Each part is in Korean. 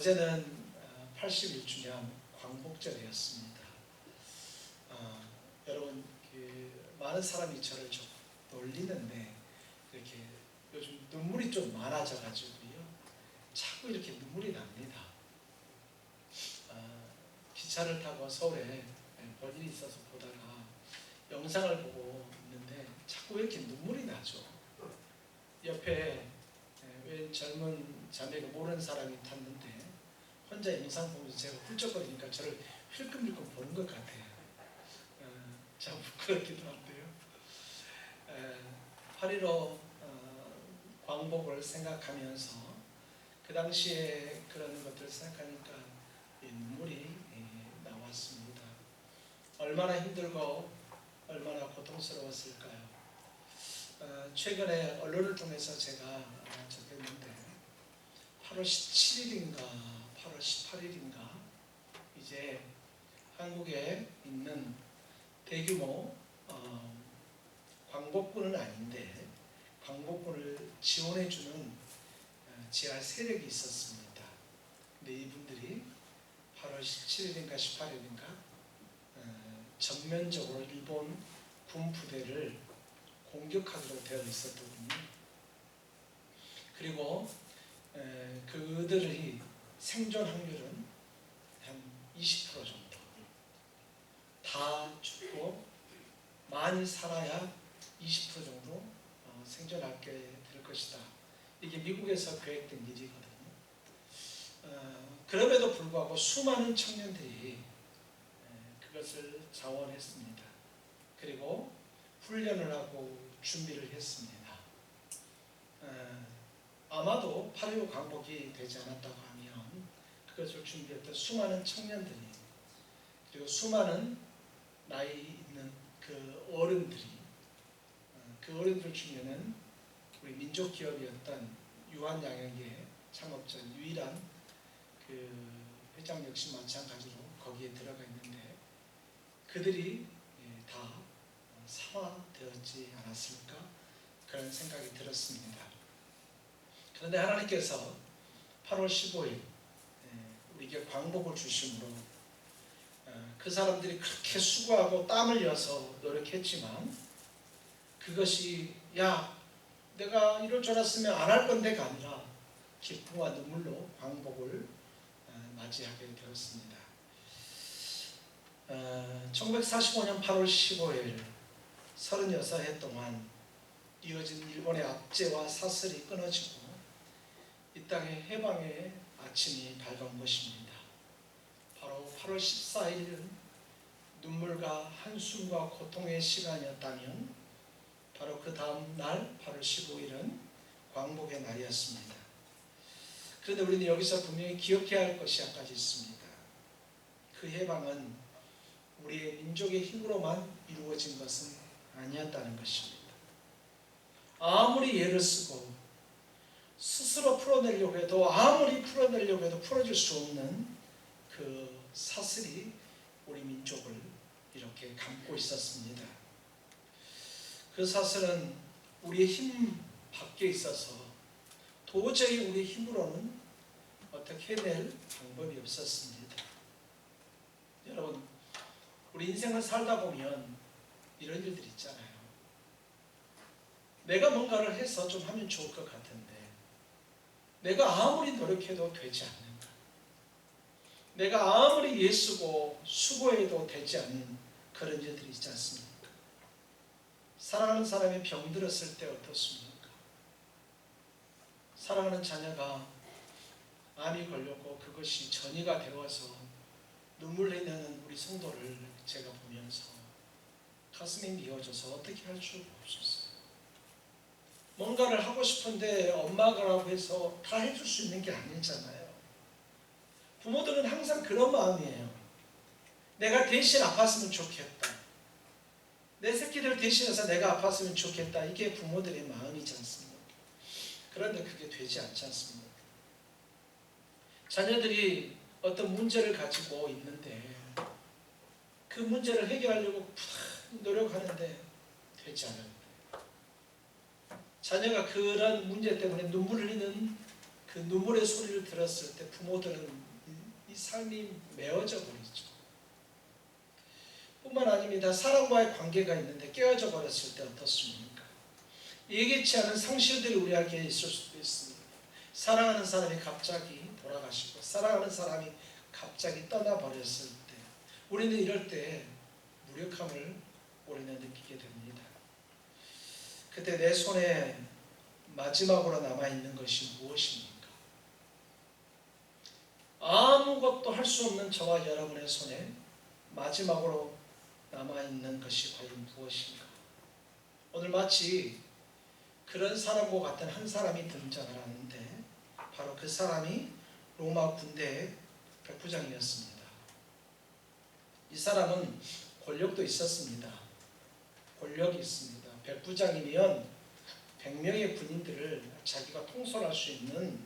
어제는 81주년 광복절이었습니다. 여러분 많은 사람이 저를 좀 놀리는데 이렇게 요즘 눈물이 좀 많아져가지고요. 자꾸 이렇게 눈물이 납니다. 기차를 타고 서울에 볼 일이 있어서 보다가 영상을 보고 있는데 자꾸 왜 이렇게 눈물이 나죠? 옆에 왜 젊은 자매가 모르는 사람이 탔는데 혼자 영상 보면서 제가 훌쩍거리니까 저를 힐끔힐끔 보는 것 같아요. 참 부끄럽기도 한데요. 8.15 광복을 생각하면서 그 당시에 그런 것들을 생각하니까 눈물이 나왔습니다. 얼마나 힘들고 얼마나 고통스러웠을까요? 최근에 언론을 통해서 제가 접했는데 8월 17일인가 8월 18일인가 이제 한국에 있는 대규모 광복군은 아닌데 광복군을 지원해주는 지하 세력이 있었습니다. 근데 이분들이 8월 17일인가 18일인가 전면적으로 일본 군 부대를 공격하기로 되어 있었거든요. 그리고 그들의 생존 확률은 한 20% 정도. 다 죽고 많이 살아야 20% 정도 생존하게 될 것이다. 이게 미국에서 계획된 일이거든요. 그럼에도 불구하고 수많은 청년들이 그것을 자원했습니다. 그리고 훈련을 하고 준비를 했습니다. 아마도 8.15 광복이 되지 않았다고 하면 그것을 준비했던 수많은 청년들이 그리고 수많은 나이 있는 그 어른들이 그 어른들 중에는 우리 민족기업이었던 유한양역의 창업자 유일한 그 회장 역시 마찬가지로 거기에 들어가 있는데 그들이 다 사화되었지 않았을까 그런 생각이 들었습니다. 그런데 하나님께서 8월 15일 우리에게 광복을 주심으로 그 사람들이 그렇게 수고하고 땀을 흘려서 노력했지만 그것이 야 내가 이럴 줄 알았으면 안 할 건데가 아니라 기쁨과 눈물로 광복을 맞이하게 되었습니다. 1945년 8월 15일 36해 동안 이어진 일본의 압제와 사슬이 끊어지고 이 땅의 해방의 아침이 밝은 것입니다. 바로 8월 14일은 눈물과 한숨과 고통의 시간이었다면 바로 그 다음 날 8월 15일은 광복의 날이었습니다. 그런데 우리는 여기서 분명히 기억해야 할 것이 한 가지 있습니다. 그 해방은 우리의 민족의 힘으로만 이루어진 것은 아니었다는 것입니다. 아무리 애를 쓰고 스스로 풀어내려고 해도 아무리 풀어내려고 해도 풀어질 수 없는 그 사슬이 우리 민족을 이렇게 감고 있었습니다. 그 사슬은 우리의 힘 밖에 있어서 도저히 우리의 힘으로는 어떻게 해낼 방법이 없었습니다. 여러분, 우리 인생을 살다 보면 이런 일들이 있잖아요. 내가 뭔가를 해서 좀 하면 좋을 것 같은데 내가 아무리 노력해도 되지 않는 것, 내가 아무리 애쓰고 수고해도 되지 않는 그런 일들이 있지 않습니까? 사랑하는 사람이 병들었을 때 어떻습니까? 사랑하는 자녀가 암이 걸렸고 그것이 전이가 되어서 눈물 흘리는 우리 성도를 제가 보면서 가슴이 미어져서 어떻게 할 줄 없었어요. 뭔가를 하고 싶은데 엄마가라고 해서 다 해줄 수 있는 게 아니잖아요. 부모들은 항상 그런 마음이에요. 내가 대신 아팠으면 좋겠다. 내 새끼들 대신해서 내가 아팠으면 좋겠다. 이게 부모들의 마음이지 않습니까? 그런데 그게 되지 않지 않습니까? 자녀들이 어떤 문제를 가지고 있는데 그 문제를 해결하려고 노력하는데 되지 않아요. 자녀가 그런 문제 때문에 눈물 흘리는 그 눈물의 소리를 들었을 때 부모들은 이 삶이 메어져 버리죠. 뿐만 아닙니다. 사람과의 관계가 있는데 깨어져 버렸을 때 어떻습니까? 예기치 않은 상실들이 우리에게 있을 수도 있습니다. 사랑하는 사람이 갑자기 돌아가시고 사랑하는 사람이 갑자기 떠나버렸을 때 우리는 이럴 때 무력함을 우리는 느끼게 됩니다. 그때 내 손에 마지막으로 남아있는 것이 무엇입니까? 아무것도 할 수 없는 저와 여러분의 손에 마지막으로 남아있는 것이 과연 무엇인가? 오늘 마치 그런 사람과 같은 한 사람이 등장을 하는데 바로 그 사람이 로마 군대의 백부장이었습니다. 이 사람은 권력도 있었습니다. 권력이 있습니다. 백부장이면 100명의 군인들을 자기가 통솔할 수 있는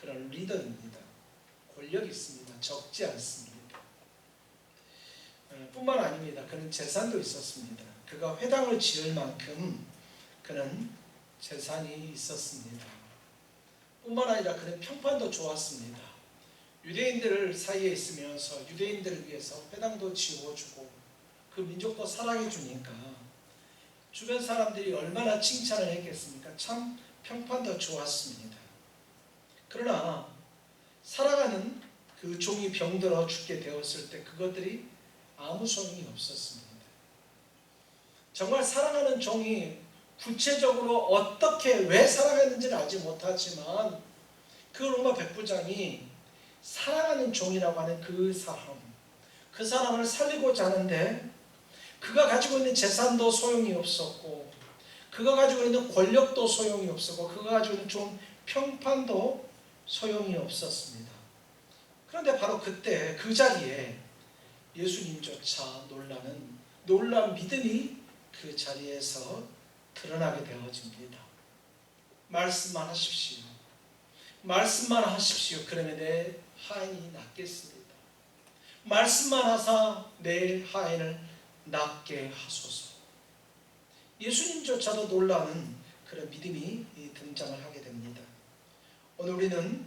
그런 리더입니다. 권력이 있습니다. 적지 않습니다. 뿐만 아닙니다. 그는 재산도 있었습니다. 그가 회당을 지을 만큼 그는 재산이 있었습니다. 뿐만 아니라 그는 평판도 좋았습니다. 유대인들 사이에 있으면서 유대인들을 위해서 회당도 지어주고 그 민족도 사랑해 주니까 주변 사람들이 얼마나 칭찬을 했겠습니까? 참 평판도 좋았습니다. 그러나 살아가는 그 종이 병들어 죽게 되었을 때 그것들이 아무 소용이 없었습니다. 정말 살아가는 종이 구체적으로 어떻게 왜 살아가는지는 알지 못하지만 그 로마 백부장이 사랑하는 종이라고 하는 그 사람을 살리고자 하는데 그가 가지고 있는 재산도 소용이 없었고 그가 가지고 있는 권력도 소용이 없었고 그가 가지고 있는 좀 평판도 소용이 없었습니다. 그런데 바로 그때 그 자리에 예수님조차 놀라운 믿음이 그 자리에서 드러나게 되어집니다. 말씀만 하십시오. 말씀만 하십시오. 그러면 내 하인이 낫겠습니다. 말씀만 하사 내 하인을 낫게 하소서. 예수님조차도 놀라는 그런 믿음이 등장을 하게 됩니다. 오늘 우리는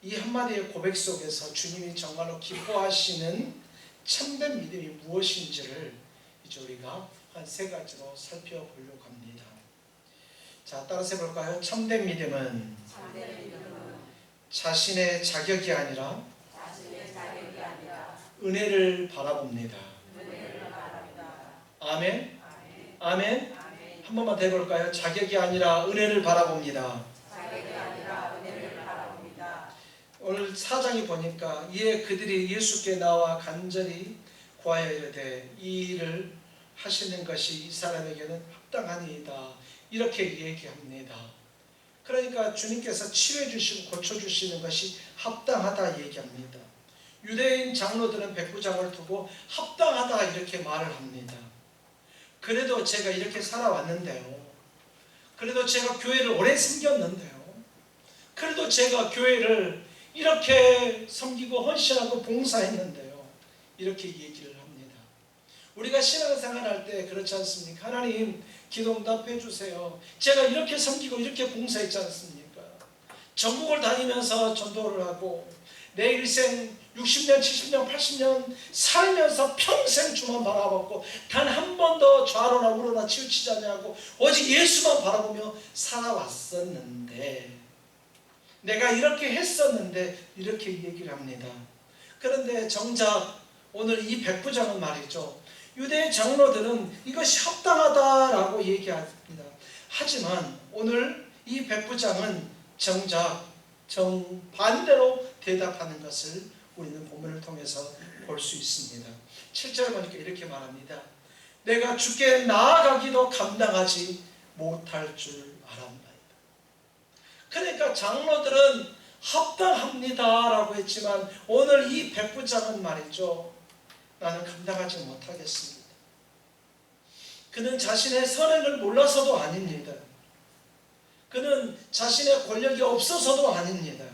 이 한마디의 고백 속에서 주님이 정말로 기뻐하시는 참된 믿음이 무엇인지를 이제 우리가 한 3가지로 살펴보려고 합니다. 자, 따라서 해볼까요? 참된 믿음은 자신의 자격이 아니라 은혜를 바라봅니다. 아멘? 아멘? 한 번만 더 해볼까요? 자격이 아니라 은혜를 바라봅니다. 오늘 4장에 보니까 이에 그들이 예수께 나와 간절히 구하여 이르되 이 일을 하시는 것이 이 사람에게는 합당하니이다. 이렇게 얘기합니다. 그러니까 주님께서 치유해 주시고 고쳐주시는 것이 합당하다 얘기합니다. 유대인 장로들은 백부장을 두고 합당하다 이렇게 말을 합니다. 그래도 제가 이렇게 살아왔는데요. 그래도 제가 교회를 오래 섬겼는데요. 그래도 제가 교회를 이렇게 섬기고 헌신하고 봉사했는데요. 이렇게 얘기를 합니다. 우리가 신앙생활 할 때 그렇지 않습니까? 하나님 기도 응답해 주세요. 제가 이렇게 섬기고 이렇게 봉사했지 않습니까? 전국을 다니면서 전도를 하고 내 일생 60년, 70년, 80년 살면서 평생 주만 바라봤고 단 한 번도 좌로나 우로나 치우치지 않냐고 오직 예수만 바라보며 살아왔었는데 내가 이렇게 했었는데 이렇게 얘기를 합니다. 그런데 정작 오늘 이 백부장은 말이죠. 유대 장로들은 이것이 합당하다라고 얘기합니다. 하지만 오늘 이 백부장은 정작 정반대로 대답하는 것을 우리는 본문을 통해서 볼 수 있습니다. 7절 보니까 이렇게 말합니다. 내가 주께 나아가기도 감당하지 못할 줄 알았나이다. 그러니까 장로들은 합당합니다라고 했지만 오늘 이 백부장은 말이죠. 나는 감당하지 못하겠습니다. 그는 자신의 선행을 몰라서도 아닙니다. 그는 자신의 권력이 없어서도 아닙니다.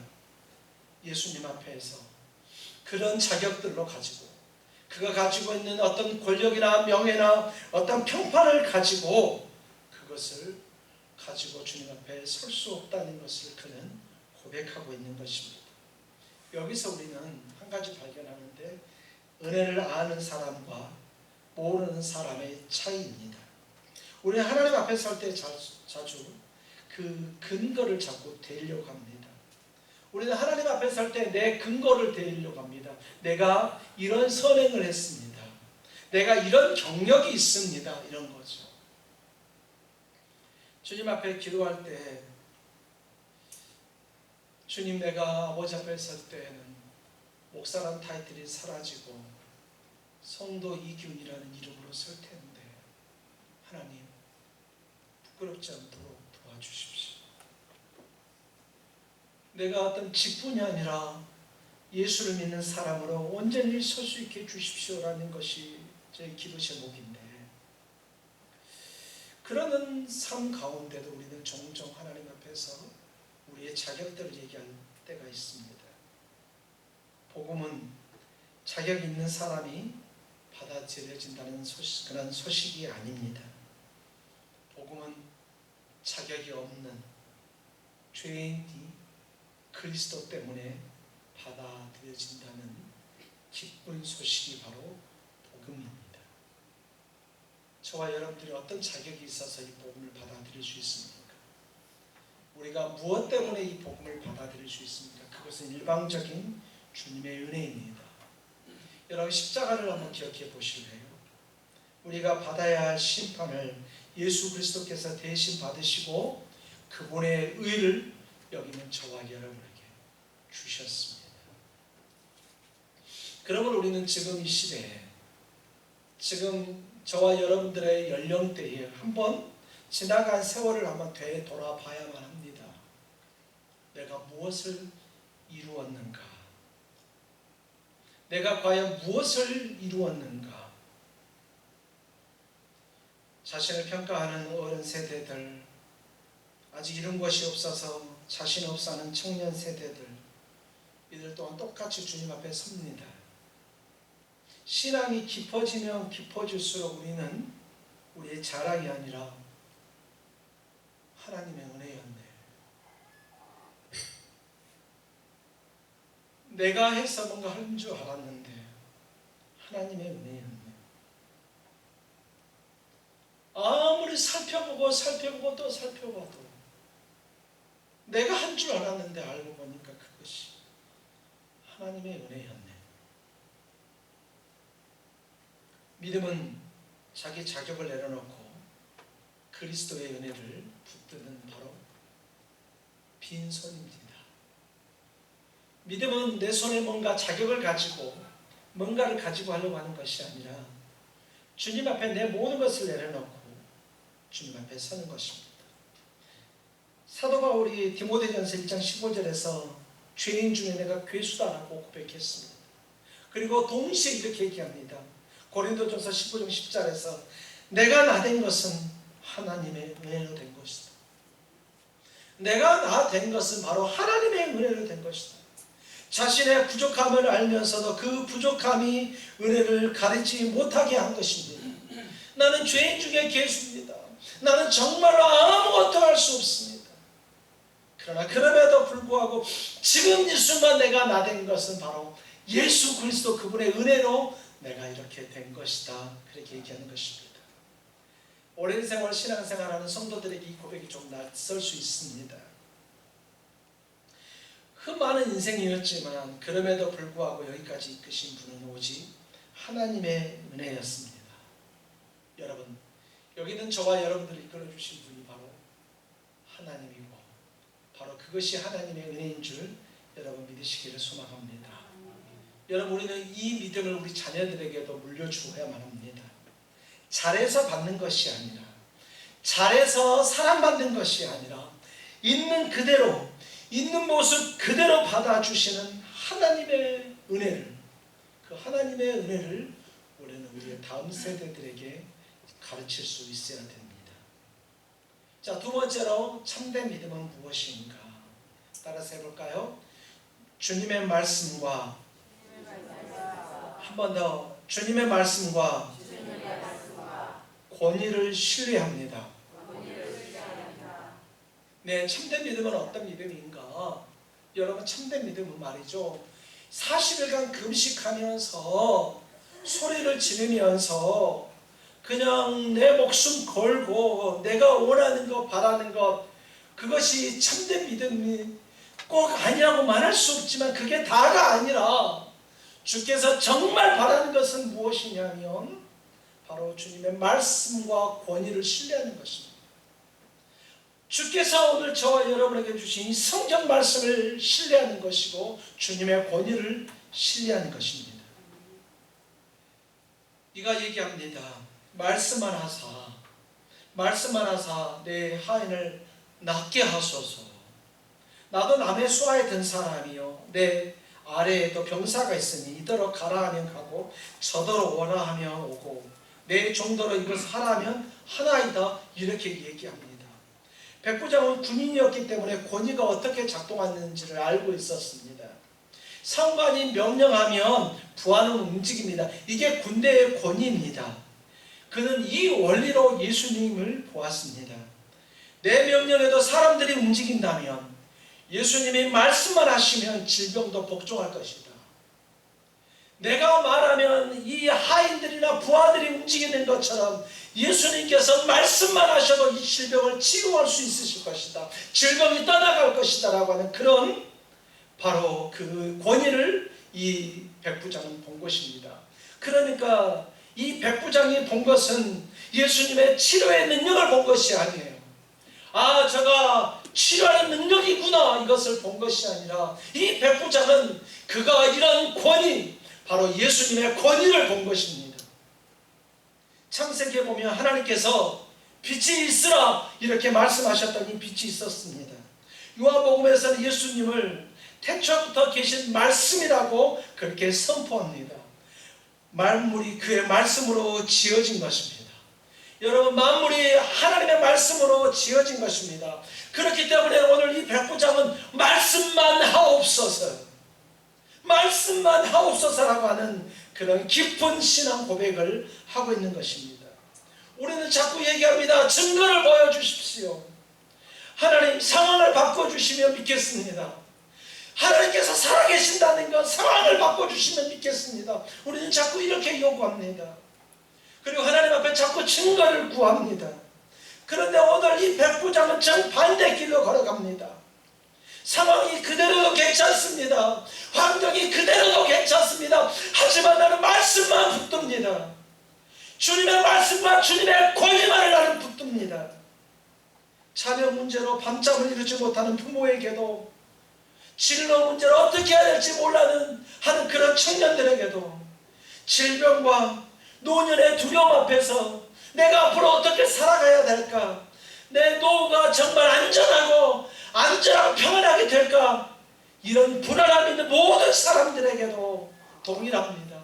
예수님 앞에서 그런 자격들로 가지고 그가 가지고 있는 어떤 권력이나 명예나 어떤 평판을 가지고 그것을 가지고 주님 앞에 설 수 없다는 것을 그는 고백하고 있는 것입니다. 여기서 우리는 한 가지 발견하는데 은혜를 아는 사람과 모르는 사람의 차이입니다. 우리는 하나님 앞에 설 때 자주 그 근거를 자꾸 대려고 합니다. 우리는 하나님 앞에 설 때 내 근거를 대려고 합니다. 내가 이런 선행을 했습니다. 내가 이런 경력이 있습니다. 이런 거죠. 주님 앞에 기도할 때 주님, 내가 아버지 앞에 설 때에는 목사란 타이틀이 사라지고 성도 이균이라는 이름으로 설 텐데 하나님 부끄럽지 않도록 도와주십시오. 내가 어떤 직분이 아니라 예수를 믿는 사람으로 온전히 설 수 있게 해주십시오라는 것이 제 기도 제목인데, 그러는 삶 가운데도 우리는 종종 하나님 앞에서 우리의 자격들을 얘기할 때가 있습니다. 복음은 자격 있는 사람이 받아들여진다는 그런 소식이 아닙니다. 복음은 자격이 없는 죄인이 그리스도 때문에 받아들여진다는 기쁜 소식이 바로 복음입니다. 저와 여러분들이 어떤 자격이 있어서 이 복음을 받아들일 수 있습니까? 우리가 무엇 때문에 이 복음을 받아들일 수 있습니까? 그것은 일방적인 주님의 은혜입니다. 여러분, 십자가를 한번 기억해 보실래요? 우리가 받아야 할 심판을 예수 그리스도께서 대신 받으시고 그분의 의를 여기는 저와 여러분에게 주셨습니다. 그러면 우리는 지금 이 시대에, 지금 저와 여러분들의 연령대에 한번 지나간 세월을 한번 되돌아봐야만 합니다. 내가 무엇을 이루었는가? 내가 과연 무엇을 이루었는가? 자신을 평가하는 어른 세대들, 아직 이룬 것이 없어서 자신 없어 하는 청년 세대들, 이들 또한 똑같이 주님 앞에 섭니다. 신앙이 깊어지면 깊어질수록 우리는 우리의 자랑이 아니라 하나님의 은혜였네. 내가 해서 뭔가 하는 줄 알았는데 하나님의 은혜였네. 아무리 살펴보고 또 살펴봐도 내가 한 줄 알았는데 알고 보니까 그것이 하나님의 은혜였네. 믿음은 자기 자격을 내려놓고 그리스도의 은혜를 붙드는 바로 빈손입니다. 믿음은 내 손에 뭔가 자격을 가지고 뭔가를 가지고 하려고 하는 것이 아니라 주님 앞에 내 모든 것을 내려놓고 주님 앞에 서는 것입니다. 사도 바울이 디모데전서 1장 15절에서 죄인 중에 내가 괴수다라고 고백했습니다. 그리고 동시에 이렇게 얘기합니다. 고린도전서 15장 10절에서 내가 나 된 것은 하나님의 은혜로 된 것이다. 내가 나 된 것은 바로 하나님의 은혜로 된 것이다. 자신의 부족함을 알면서도 그 부족함이 은혜를 가리지 못하게 한 것입니다. 나는 죄인 중에 괴수입니다. 나는 정말로 아무것도 할 수 없습니다. 그러나 그럼에도 불구하고 지금 이 순간 내가 나 된 것은 바로 예수 그리스도 그분의 은혜로 내가 이렇게 된 것이다. 그렇게 얘기하는 것입니다. 오랜 세월 신앙생활하는 성도들에게 이 고백이 좀 낯설 수 있습니다. 흠많은 인생이었지만 그럼에도 불구하고 여기까지 이끄신 분은 오직 하나님의 은혜였습니다. 여러분, 여기는 저와 여러분들을 이끌어주신 분이 바로 하나님이고 바로 그것이 하나님의 은혜인 줄 여러분 믿으시기를 소망합니다. 여러분, 우리는 이 믿음을 우리 자녀들에게도 물려주어야만 합니다. 잘해서 받는 것이 아니라, 잘해서 사랑받는 것이 아니라 있는 그대로, 있는 모습 그대로 받아주시는 하나님의 은혜를, 그 하나님의 은혜를 우리는 우리의 다음 세대들에게 가르칠 수 있어야 됩니다. 자, 두 번째로 참된 믿음은 무엇인가? 따라서 해볼까요? 주님의 말씀과, 한 번 더, 주님의 말씀과 권위를 신뢰합니다. 네, 참된 믿음은 어떤 믿음인가? 여러분 참된 믿음은 말이죠, 40일간 금식하면서 소리를 지르면서 그냥 내 목숨 걸고 내가 원하는 것 바라는 것, 그것이 참된 믿음이 꼭 아니라고 말할 수 없지만 그게 다가 아니라 주께서 정말 바라는 것은 무엇이냐면 바로 주님의 말씀과 권위를 신뢰하는 것입니다. 주께서 오늘 저와 여러분에게 주신 성경 말씀을 신뢰하는 것이고 주님의 권위를 신뢰하는 것입니다. 네가 얘기합니다. 말씀만 하사 내 하인을 낫게 하소서. 나도 남의 수하에 든 사람이요 내 아래에도 병사가 있으니 이더러 가라 하면 가고 저더러 오라 하면 오고 내 종더러 이것을 하라 하면 하나이다, 이렇게 얘기합니다. 백부장은 군인이었기 때문에 권위가 어떻게 작동하는지를 알고 있었습니다. 상관이 명령하면 부하는 움직입니다. 이게 군대의 권위입니다. 그는 이 원리로 예수님을 보았습니다. 내 명령에도 사람들이 움직인다면 예수님이 말씀만 하시면 질병도 복종할 것이다. 내가 말하면 이 하인들이나 부하들이 움직이는 것처럼 예수님께서 말씀만 하셔도 이 질병을 치유할 수 있으실 것이다. 질병이 떠나갈 것이다 라고 하는 그런 바로 그 권위를 이 백부장은 본 것입니다. 그러니까 이 백부장이 본 것은 예수님의 치료의 능력을 본 것이 아니에요. 아, 저가 치료하는 능력이구나, 이것을 본 것이 아니라 이 백부장은 그가 이런 권위, 바로 예수님의 권위를 본 것입니다. 창세기에 보면 하나님께서 빛이 있으라 이렇게 말씀하셨더니 빛이 있었습니다. 요한복음에서는 예수님을 태초부터 계신 말씀이라고 그렇게 선포합니다. 만물이 그의 말씀으로 지어진 것입니다. 여러분, 만물이 하나님의 말씀으로 지어진 것입니다. 그렇기 때문에 오늘 이 백부장은 말씀만 하옵소서, 말씀만 하옵소서라고 하는 그런 깊은 신앙 고백을 하고 있는 것입니다. 우리는 자꾸 얘기합니다. 증거를 보여주십시오. 하나님, 상황을 바꿔주시면 믿겠습니다. 하나님께서 살아계신다는 것, 상황을 바꿔주시면 믿겠습니다. 우리는 자꾸 이렇게 요구합니다. 그리고 하나님 앞에 자꾸 증거를 구합니다. 그런데 오늘 이 백부장은 정반대 길로 걸어갑니다. 상황이 그대로도 괜찮습니다. 환경이 그대로도 괜찮습니다. 하지만 나는 말씀만 붙듭니다. 주님의 말씀과 주님의 권위만을 나는 붙듭니다. 자녀 문제로 밤잠을 이루지 못하는 부모에게도, 진로 문제를 어떻게 해야 될지 몰라는 하는 그런 청년들에게도, 질병과 노년의 두려움 앞에서 내가 앞으로 어떻게 살아가야 될까, 내 노후가 정말 안전하고 평안하게 될까, 이런 불안함이 있는 모든 사람들에게도 동일합니다.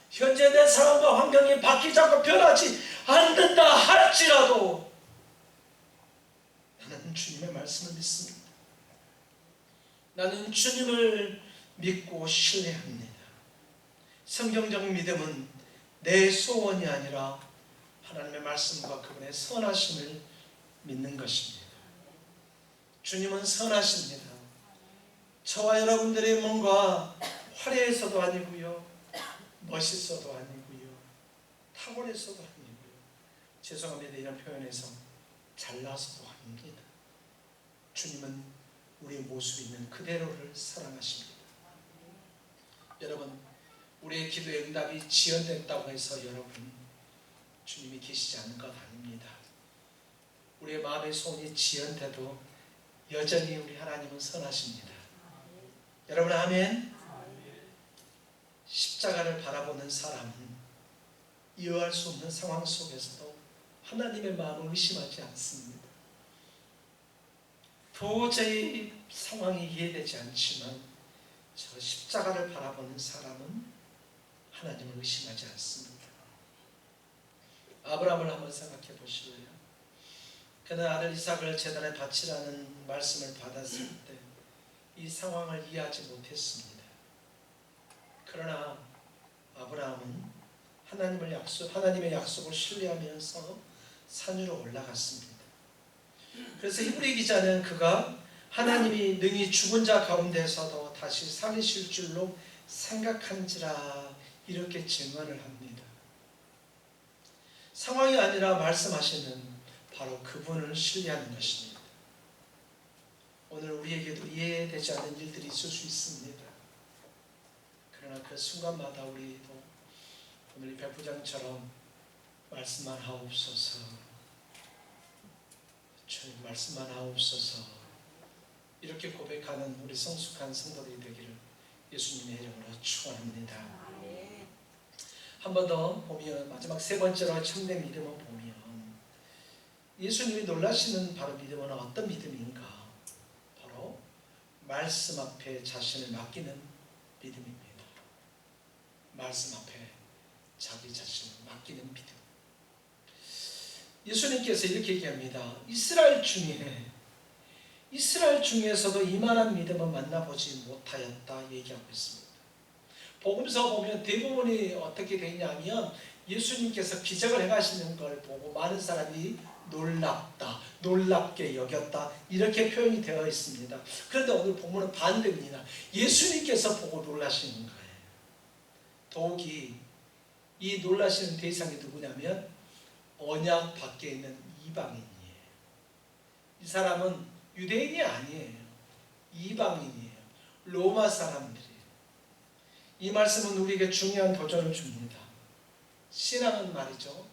현재 내 상황과 환경이 바뀌지 않고 변하지 않는다 할지라도 나는 주님의 말씀을 믿습니다. 나는 주님을 믿고 신뢰합니다. 성경적 믿음은 내 소원이 아니라 하나님의 말씀과 그분의 선하심을 믿는 것입니다. 주님은 선하십니다. 저와 여러분들의 뭔가 화려해서도 아니고요, 멋있어도 아니고요, 탁월해서도 아니고요, 죄송합니다, 이런 표현에서 잘나서도 아닙니다. 주님은 우리의 모습이 있는 그대로를 사랑하십니다. 여러분, 우리의 기도의 응답이 지연됐다고 해서 여러분, 주님이 계시지 않는 것 아닙니다. 우리의 마음의 소원이 지연돼도 여전히 우리 하나님은 선하십니다. 여러분, 아멘. 십자가를 바라보는 사람은 이해할 수 없는 상황 속에서도 하나님의 마음을 의심하지 않습니다. 도저히 상황이 이해되지 않지만 저 십자가를 바라보는 사람은 하나님을 의심하지 않습니다. 아브라함을 한번 생각해 보실래요? 그는 아들 이삭을 제단에 바치라는 말씀을 받았을 때 이 상황을 이해하지 못했습니다. 그러나 아브라함은 하나님의 약속을 신뢰하면서 산 위로 올라갔습니다. 그래서 히브리 기자는 그가 하나님이 능히 죽은 자 가운데서도 다시 살리실 줄로 생각한지라 이렇게 증언을 합니다. 상황이 아니라 말씀하시는 바로 그분을 신뢰하는 것입니다. 오늘 우리에게도 이해되지 않는 일들이 있을 수 있습니다. 그러나 그 순간마다 우리도 오늘 이 백부장처럼 말씀만 하옵소서, 주님 말씀만 하옵소서 이렇게 고백하는 우리 성숙한 성도들이 되기를 예수님의 이름으로 축원합니다. 한 번 더 보면 마지막 세 번째로 참된 믿음을 보면 예수님이 놀라시는 바로 믿음은 어떤 믿음인가? 바로 말씀 앞에 자신을 맡기는 믿음입니다. 말씀 앞에 자기 자신을 맡기는 믿음. 예수님께서 이렇게 얘기합니다. 이스라엘 중에서도 이만한 믿음은 만나보지 못하였다 얘기하고 있습니다. 복음서 보면 대부분이 어떻게 되냐면 예수님께서 기적을 행하시는 걸 보고 많은 사람이 놀랍다, 놀랍게 여겼다 이렇게 표현이 되어 있습니다. 그런데 오늘 본문은 반대입니다. 예수님께서 보고 놀라시는 거예요. 더욱이 이 놀라시는 대상이 누구냐면 언약 밖에 있는 이방인이에요. 이 사람은 유대인이 아니에요. 이방인이에요. 로마 사람들이에요. 이 말씀은 우리에게 중요한 도전을 줍니다. 신앙은 말이죠,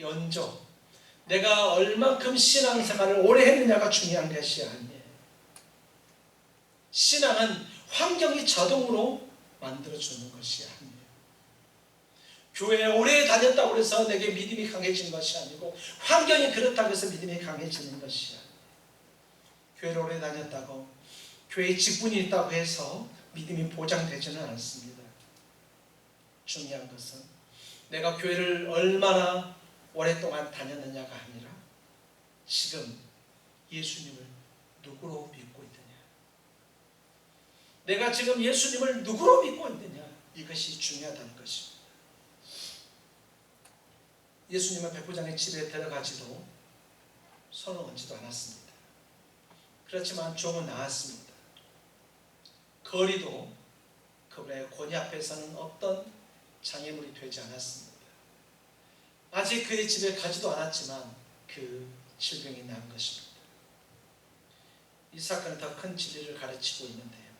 연조, 내가 얼만큼 신앙생활을 오래 했느냐가 중요한 것이 아니에요. 신앙은 환경이 자동으로 만들어주는 것이 아니에요. 교회에 오래 다녔다고 해서 내게 믿음이 강해지는 것이 아니고 환경이 그렇다고 해서 믿음이 강해지는 것이 아니에요. 교회를 오래 다녔다고 교회에 직분이 있다고 해서 믿음이 보장되지는 않습니다. 중요한 것은 내가 교회를 얼마나 오랫동안 다녔느냐가 아니라 지금 예수님을 누구로 믿고 있느냐, 내가 지금 예수님을 누구로 믿고 있느냐, 이것이 중요하다는 것입니다. 예수님은 백부장의 집에 들어가지도 손을 얹지도 않았습니다. 그렇지만 종은 나왔습니다. 거리도 그분의 권위 앞에서는 어떤 장애물이 되지 않았습니다. 아직 그의 집에 가지도 않았지만 그 질병이 난 것입니다. 이 사건은 더 큰 진리를 가르치고 있는데요.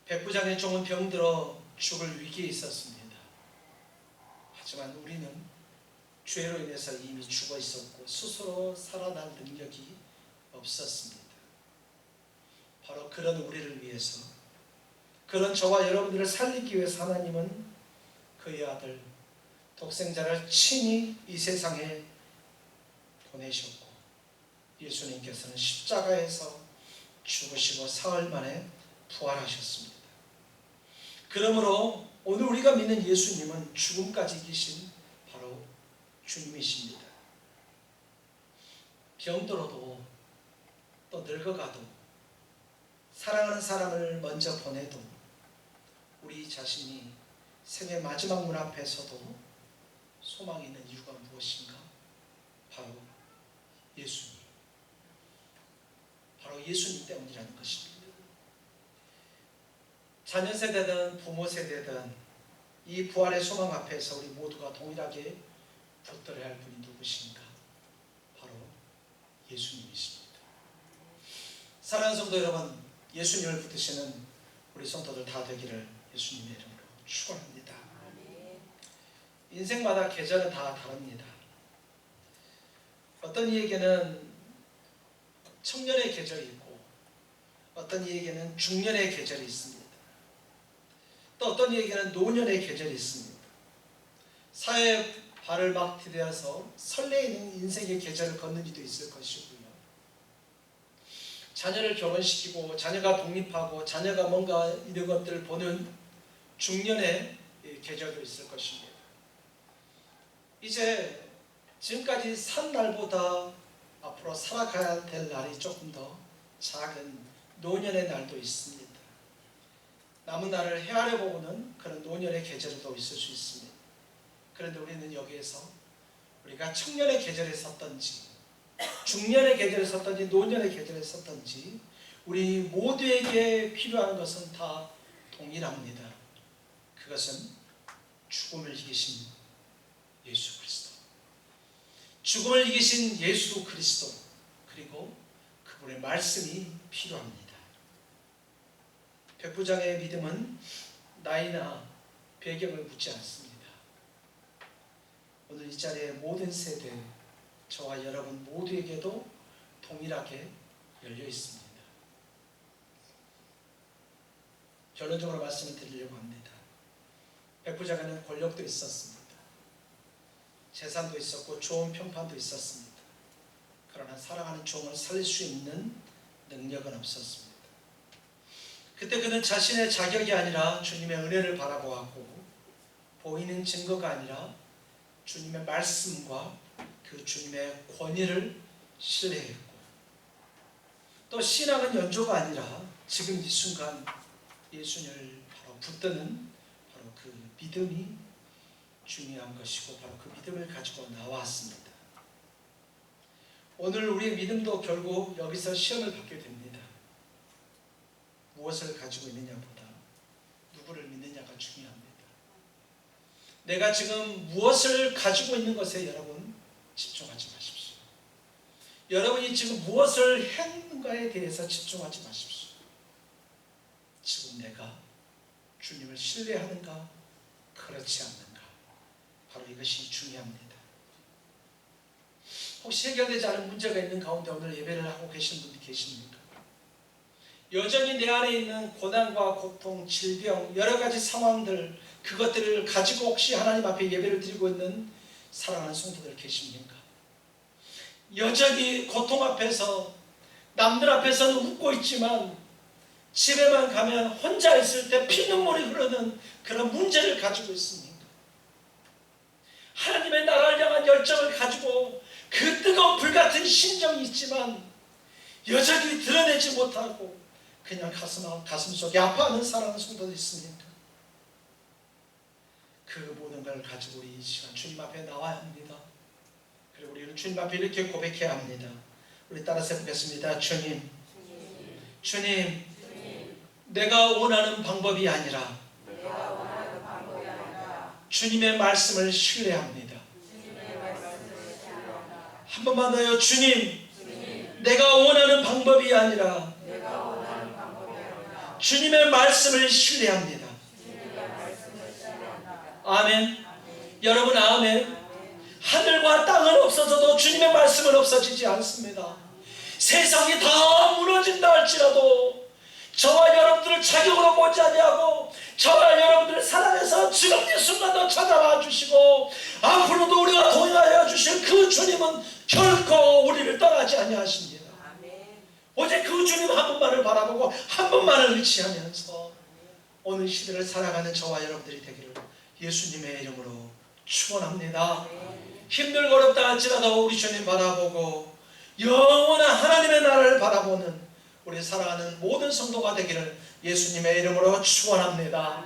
백부장의 종은 병들어 죽을 위기에 있었습니다. 하지만 우리는 죄로 인해서 이미 죽어 있었고 스스로 살아날 능력이 없었습니다. 바로 그런 우리를 위해서, 그런 저와 여러분들을 살리기 위해서 하나님은 그의 아들 독생자를 친히 이 세상에 보내셨고 예수님께서는 십자가에서 죽으시고 사흘 만에 부활하셨습니다. 그러므로 오늘 우리가 믿는 예수님은 죽음까지 이기신 바로 주님이십니다. 병들어도 또 늙어가도 사랑하는 사람을 먼저 보내도 우리 자신이 생의 마지막 문 앞에서도 소망이 있는 이유가 무엇인가? 바로 예수님. 바로 예수님 때문이라는 것입니다. 자녀 세대든 부모 세대든 이 부활의 소망 앞에서 우리 모두가 동일하게 붙들어야 할 분이 누구신가? 바로 예수님이십니다. 사랑하는 성도 여러분, 예수님을 붙드시는 우리 성도들 다 되기를 예수님의 이름으로 축원합니다. 인생마다 계절은 다 다릅니다. 어떤 이에게는 청년의 계절이 있고 어떤 이에게는 중년의 계절이 있습니다. 또 어떤 이에게는 노년의 계절이 있습니다. 사회에 발을 막 디뎌서 설레이는 인생의 계절을 걷는 이도 있을 것이고요. 자녀를 결혼시키고 자녀가 독립하고 자녀가 뭔가 이런 것들을 보는 중년의 계절도 있을 것입니다. 이제 지금까지 산 날보다 앞으로 살아가야 될 날이 조금 더 작은 노년의 날도 있습니다. 남은 날을 헤아려 보는 그런 노년의 계절도 있을 수 있습니다. 그런데 우리는 여기에서 우리가 청년의 계절에 섰던지 중년의 계절에 섰든지 노년의 계절에 섰든지 우리 모두에게 필요한 것은 다 동일합니다. 그것은 죽음을 이기신 예수 그리스도, 죽음을 이기신 예수 그리스도, 그리고 그분의 말씀이 필요합니다. 백부장의 믿음은 나이나 배경을 묻지 않습니다. 오늘 이 자리에 모든 세대, 저와 여러분 모두에게도 동일하게 열려 있습니다. 결론적으로 말씀을 드리려고 합니다. 백부장에는 권력도 있었습니다. 재산도 있었고 좋은 평판도 있었습니다. 그러나 사랑하는 종을 살릴 수 있는 능력은 없었습니다. 그때 그는 자신의 자격이 아니라 주님의 은혜를 바라보았고, 보이는 증거가 아니라 주님의 말씀과 그 주님의 권위를 신뢰했고, 또 신앙은 연조가 아니라 지금 이 순간 예수님을 바로 붙드는 바로 그 믿음이 중요한 것이고, 바로 그 믿음을 가지고 나왔습니다. 오늘 우리의 믿음도 결국 여기서 시험을 받게 됩니다. 무엇을 가지고 있느냐보다 누구를 믿느냐가 중요합니다. 내가 지금 무엇을 가지고 있는 것에 여러분 집중하지 마십시오. 여러분이 지금 무엇을 했는가에 대해서 집중하지 마십시오. 지금 내가 주님을 신뢰하는가, 그렇지 않는가, 바로 이것이 중요합니다. 혹시 해결되지 않은 문제가 있는 가운데 오늘 예배를 하고 계신 분이 계십니까? 여전히 내 안에 있는 고난과 고통, 질병, 여러 가지 상황들, 그것들을 가지고 혹시 하나님 앞에 예배를 드리고 있는 사랑하는 성도들 계십니까? 여전히 고통 앞에서 남들 앞에서는 웃고 있지만 집에만 가면 혼자 있을 때 피눈물이 흐르는 그런 문제를 가지고 있습니까? 하나님의 나라를 향한 열정을 가지고 그 뜨거운 불같은 심정이 있지만 여전히 드러내지 못하고 그냥 가슴 속에 아파하는 사랑하는 성도도 있습니까? 그 모든 걸 가지고 우리 이 시간 주님 앞에 나와야 합니다. 그리고 우리는 주님 앞에 이렇게 고백해야 합니다. 우리 따라서 해보겠습니다. 주님, 내가 원하는 방법이 아니라 주님의 말씀을 신뢰합니다. 한 번만 더요. 주님, 내가 원하는 방법이 아니라 주님의 말씀을 신뢰합니다. 아멘. 여러분 아멘. 하늘과 땅은 없어져도 주님의 말씀은 없어지지 않습니다. 세상이 다 무너진다 할지라도 저와 여러분들을 자격으로 보지 아니하고 저와 여러분들을 사랑해서 지금 이 순간도 찾아와 주시고 앞으로도 우리가 동행하여 주실 그 주님은 결코 우리를 떠나지 아니하십니다. 오직 그 주님 한 분만을 바라보고 한 분만을 의지하면서 오늘 시대를 살아가는 저와 여러분들이 되기를 예수님의 이름으로 축원합니다. 힘들고 어렵다 할지라도 우리 주님 바라보고 영원한 하나님의 나라를 바라보는 우리 사랑하는 모든 성도가 되기를 예수님의 이름으로 축원합니다.